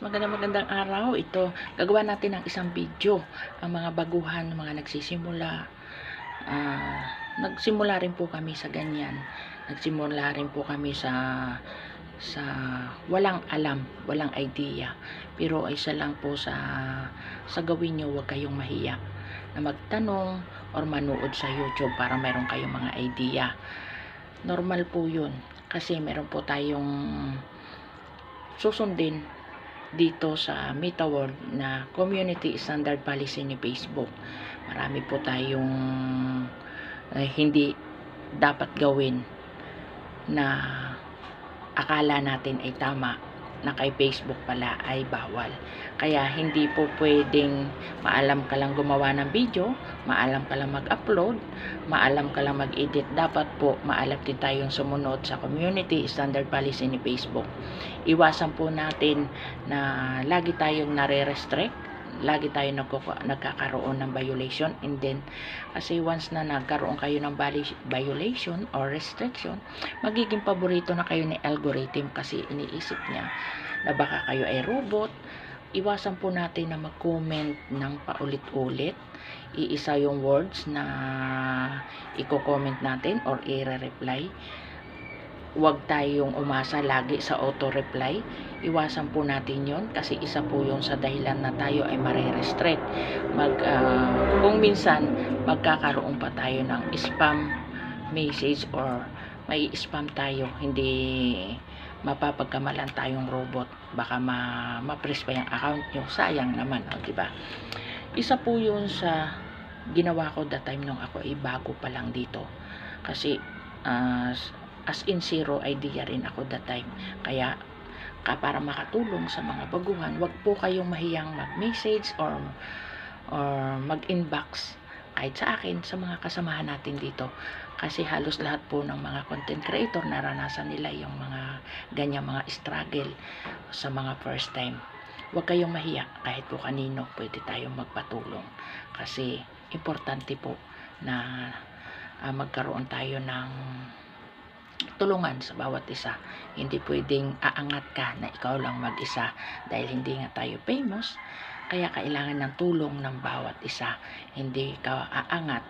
magandang araw. Ito, gagawa natin ng isang video. Ang mga baguhan, mga nagsisimula. Nagsimula rin po kami sa ganyan. Nagsimula rin po kami sa walang alam, walang idea. Pero isa lang po sa gawin nyo, huwag kayong mahiya na magtanong or manood sa YouTube para mayroon kayong mga idea. Normal po yun. Kasi meron po tayong susundin dito sa Meta World na community standard policy ni Facebook. Marami po tayong hindi dapat gawin na akala natin ay tama na kay Facebook pala ay bawal. Kaya hindi po pwedeng maalam ka lang gumawa ng video, maalam ka lang mag-upload, maalam ka lang mag-edit. Dapat po maalam din tayong sumunod sa community standard policy ni Facebook. Iwasan po natin na lagi tayong nare-restrict, lagi tayo nagkakaroon ng violation, and then kasi once na nagkaroon kayo ng violation or restriction, magiging paborito na kayo ni algorithm kasi iniisip niya na baka kayo ay robot. Iwasan po natin na mag-comment ng paulit-ulit. Iisa yung words na i-comment natin or i-reply. Huwag tayong umasa lagi sa auto-reply. Iwasan po natin yon kasi isa po yun sa dahilan na tayo ay mare-restrict. Kung minsan magkakaroon pa tayo ng spam message or may spam tayo, hindi mapapagkamalan tayong robot, baka ma-press pa yung account nyo, sayang naman, diba? Isa po yun sa ginawa ko that time nung ako ay bago pa lang dito, kasi as in zero idea rin ako that time. Kaya para makatulong sa mga baguhan, wag po kayong mahiyang mag-message or mag-inbox kahit sa akin, sa mga kasamahan natin dito, kasi halos lahat po ng mga content creator naranasan nila yung mga ganyang mga struggle sa mga first time. Huwag kayong mahiya, kahit po kanino pwede tayong magpatulong, kasi importante po na magkaroon tayo ng tulungan sa bawat isa. Hindi pwedeng aangat ka na ikaw lang mag-isa, dahil hindi nga tayo famous. Kaya kailangan ng tulong ng bawat isa. Hindi ka aangat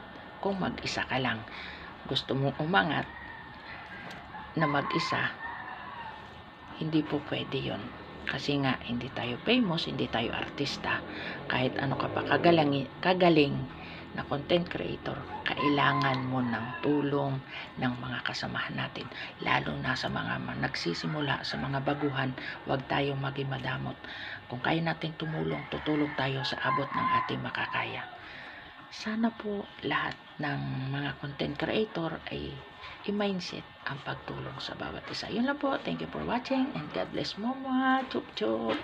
kung mag-isa ka lang. Gusto mong umangat na mag-isa, hindi po pwede yon. Kasi nga hindi tayo famous, hindi tayo artista. Kahit ano ka pa kagaling na content creator, kailangan mo ng tulong ng mga kasamahan natin, lalo na sa mga nagsisimula, sa mga baguhan. Huwag tayong maging madamot. Kung kaya natin tumulong, tutulong tayo sa abot ng ating makakaya. Sana po lahat ng mga content creator ay i-mindset ang pagtulong sa bawat isa. Yun lang po. Thank you for watching and God bless mama. Chup chup.